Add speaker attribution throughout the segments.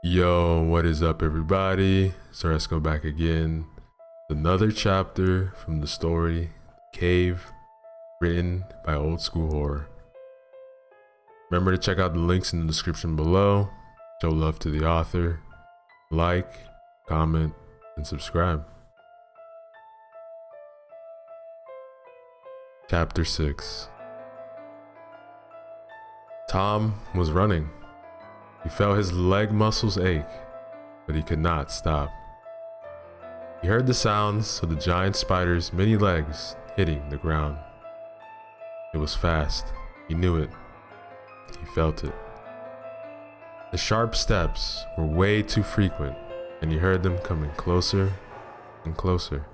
Speaker 1: Yo, what is up, everybody? So let's go back again. Another chapter from the story Cave, written by Old School Horror. Remember to check out the links in the description below. Show love to the author. Like, comment, and subscribe. Chapter 6. Tom was running. He felt his leg muscles ache, but he could not stop. He heard the sounds of the giant spider's many legs hitting the ground. It was fast. He knew it. He felt it. The sharp steps were way too frequent, and he heard them coming closer and closer.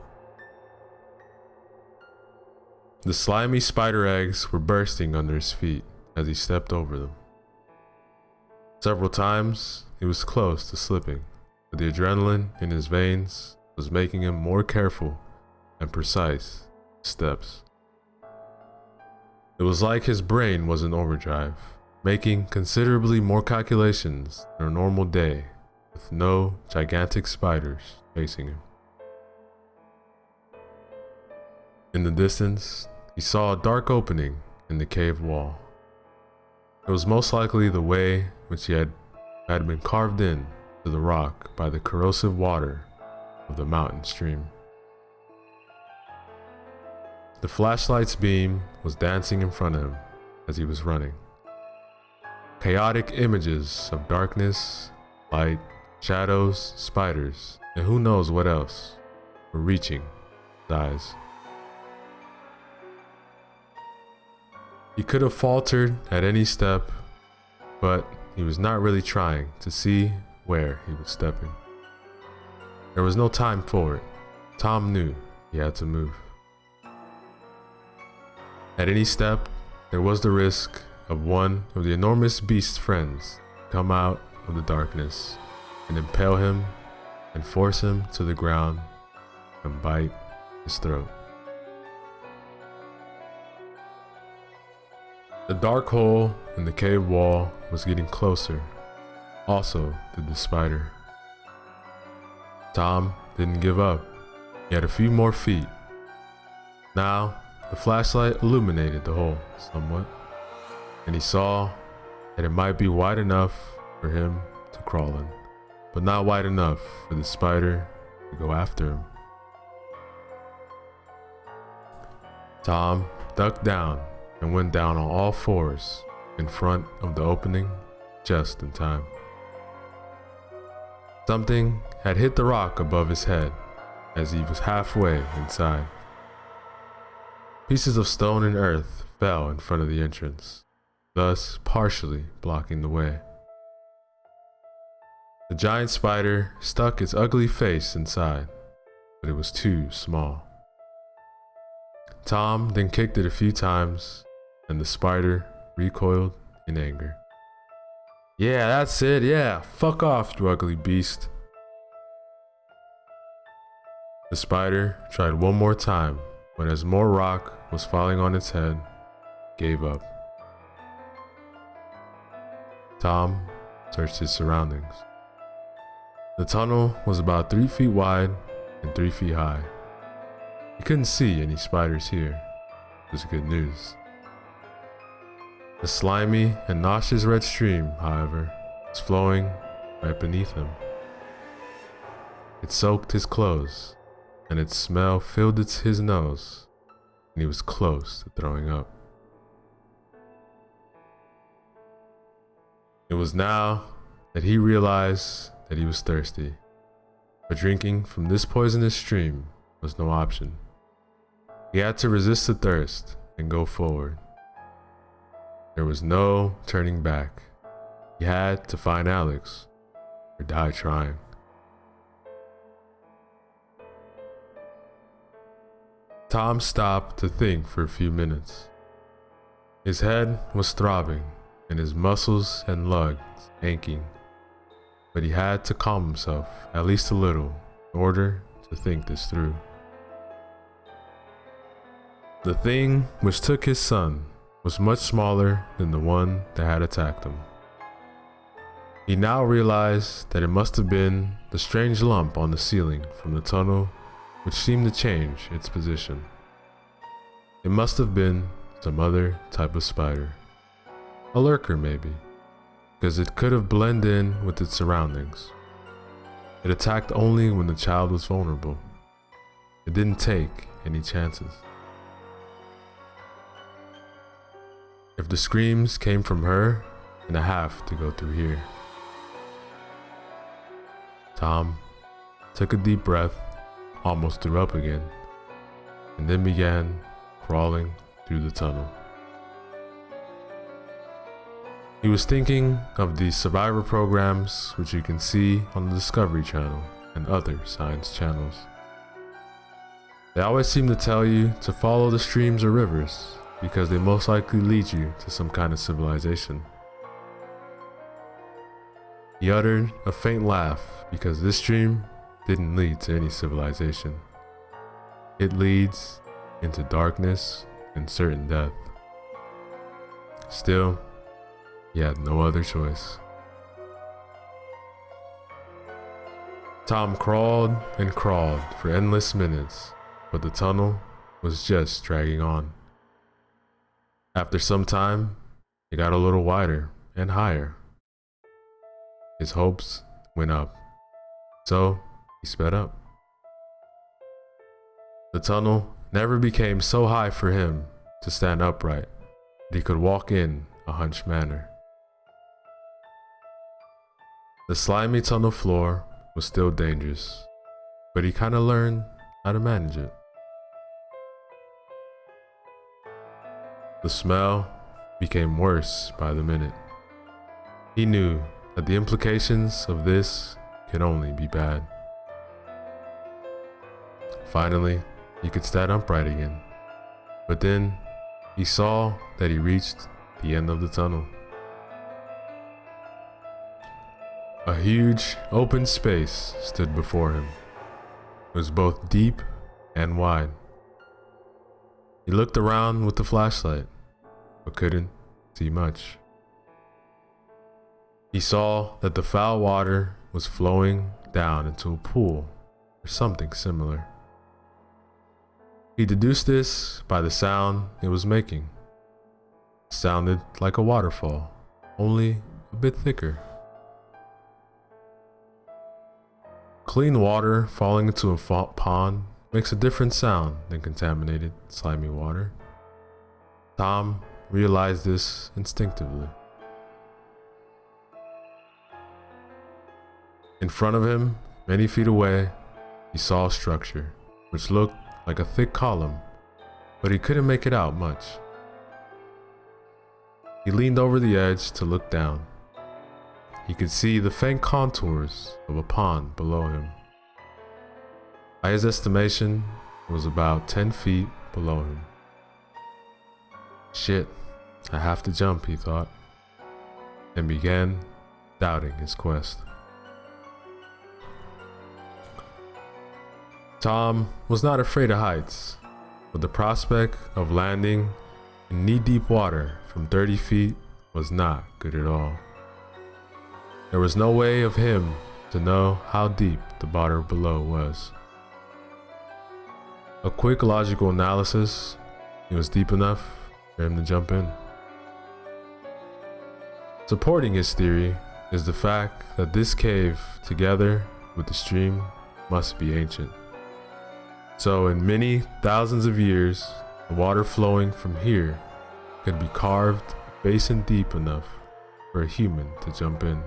Speaker 1: The slimy spider eggs were bursting under his feet as he stepped over them. Several times, he was close to slipping, but the adrenaline in his veins was making him more careful and precise steps. It was like his brain was in overdrive, making considerably more calculations than a normal day with no gigantic spiders facing him. In the distance, he saw a dark opening in the cave wall. It was most likely the way which he had been carved in to the rock by the corrosive water of the mountain stream. The flashlight's beam was dancing in front of him as he was running. Chaotic images of darkness, light, shadows, spiders, and who knows what else were reaching his eyes. He could have faltered at any step, but he was not really trying to see where he was stepping. There was no time for it. Tom knew he had to move. At any step, there was the risk of one of the enormous beast's friends come out of the darkness and impale him and force him to the ground and bite his throat. The dark hole in the cave wall was getting closer. Also did the spider. Tom didn't give up. He had a few more feet. Now, the flashlight illuminated the hole somewhat, and he saw that it might be wide enough for him to crawl in, but not wide enough for the spider to go after him. Tom ducked down and went down on all fours in front of the opening just in time. Something had hit the rock above his head as he was halfway inside. Pieces of stone and earth fell in front of the entrance, thus partially blocking the way. The giant spider stuck its ugly face inside, but it was too small. Tom then kicked it a few times, and the spider recoiled in anger. "Yeah, that's it, yeah, fuck off, you ugly beast." The spider tried one more time, but as more rock was falling on its head, gave up. Tom searched his surroundings. The tunnel was about 3 feet wide and 3 feet high. He couldn't see any spiders here. It was good news. The slimy and nauseous red stream, however, was flowing right beneath him. It soaked his clothes, and its smell filled his nose, and he was close to throwing up. It was now that he realized that he was thirsty, but drinking from this poisonous stream was no option. He had to resist the thirst and go forward. There was no turning back. He had to find Alex or die trying. Tom stopped to think for a few minutes. His head was throbbing and his muscles and lungs aching, but he had to calm himself at least a little in order to think this through. The thing which took his son was much smaller than the one that had attacked him. He now realized that it must have been the strange lump on the ceiling from the tunnel which seemed to change its position. It must have been some other type of spider. A lurker maybe, because it could have blended in with its surroundings. It attacked only when the child was vulnerable. It didn't take any chances. If the screams came from her, then I have to go through here. Tom took a deep breath, almost threw up again, and then began crawling through the tunnel. He was thinking of the survivor programs which you can see on the Discovery Channel and other science channels. They always seem to tell you to follow the streams or rivers because they most likely lead you to some kind of civilization. He uttered a faint laugh because this stream didn't lead to any civilization. It leads into darkness and certain death. Still, he had no other choice. Tom crawled and crawled for endless minutes, but the tunnel was just dragging on. After some time, it got a little wider and higher. His hopes went up, so he sped up. The tunnel never became so high for him to stand upright that he could walk in a hunched manner. The slimy tunnel floor was still dangerous, but he kind of learned how to manage it. The smell became worse by the minute. He knew that the implications of this could only be bad. Finally, he could stand upright again, but then he saw that he reached the end of the tunnel. A huge open space stood before him. It was both deep and wide. He looked around with the flashlight, but couldn't see much. He saw that the foul water was flowing down into a pool or something similar. He deduced this by the sound it was making. It sounded like a waterfall, only a bit thicker. Clean water falling into a pond makes a different sound than contaminated, slimy water. Tom realized this instinctively. In front of him, many feet away, he saw a structure which looked like a thick column, but he couldn't make it out much. He leaned over the edge to look down. He could see the faint contours of a pond below him. By his estimation, it was about 10 feet below him. Shit, I have to jump, he thought, and began doubting his quest. Tom was not afraid of heights, but the prospect of landing in knee-deep water from 30 feet was not good at all. There was no way of him to know how deep the water below was. A quick logical analysis, it was deep enough for him to jump in. Supporting his theory is the fact that this cave, together with the stream, must be ancient. So in many thousands of years, the water flowing from here could be carved basin deep enough for a human to jump in.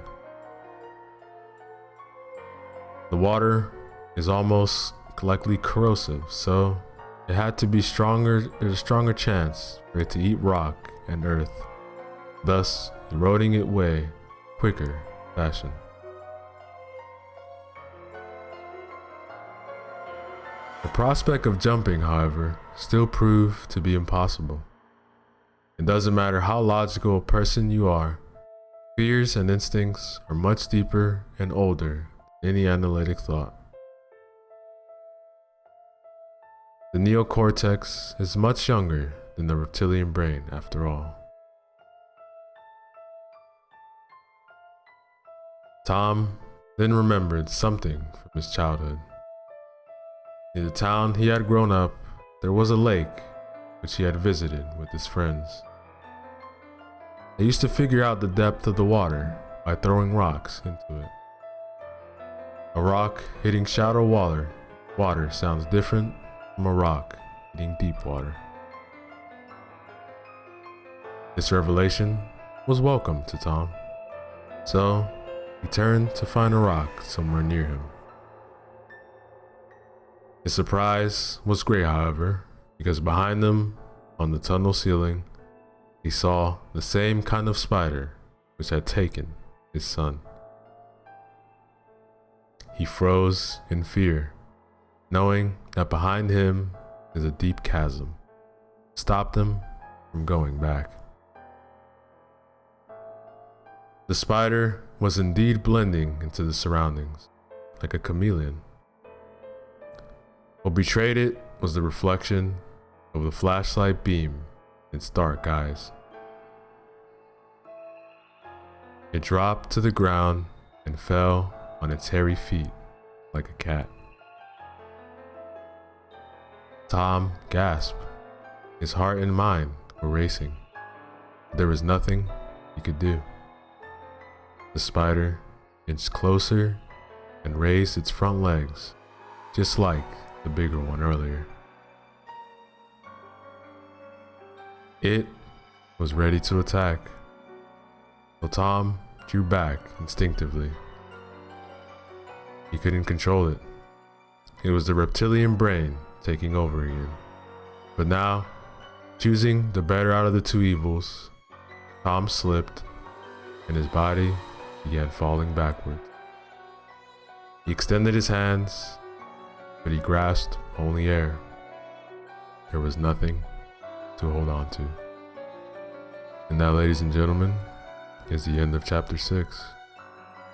Speaker 1: The water is almost likely corrosive, so it had to be stronger. There's a stronger chance for it to eat rock and earth, thus eroding it away quicker fashion. The prospect of jumping, however, still proved to be impossible. It doesn't matter how logical a person you are, fears and instincts are much deeper and older than any analytic thought. The neocortex is much younger than the reptilian brain, after all. Tom then remembered something from his childhood. Near the town he had grown up, there was a lake which he had visited with his friends. They used to figure out the depth of the water by throwing rocks into it. A rock hitting shallow water sounds different from a rock hitting deep water. This revelation was welcome to Tom, so he turned to find a rock somewhere near him. His surprise was great, however, because behind them, on the tunnel ceiling, he saw the same kind of spider which had taken his son. He froze in fear, knowing that behind him is a deep chasm, stopped him from going back. The spider was indeed blending into the surroundings, like a chameleon. What betrayed it was the reflection of the flashlight beam in its dark eyes. It dropped to the ground and fell on its hairy feet like a cat. Tom gasped. His heart and mind were racing. There was nothing he could do. The spider inched closer and raised its front legs, just like the bigger one earlier. It was ready to attack, so Tom drew back instinctively. He couldn't control it. It was the reptilian brain taking over again. But now, choosing the better out of the two evils, Tom slipped and his body began falling backward. He extended his hands, but he grasped only air. There was nothing to hold on to. And that, ladies and gentlemen, is the end of chapter 6.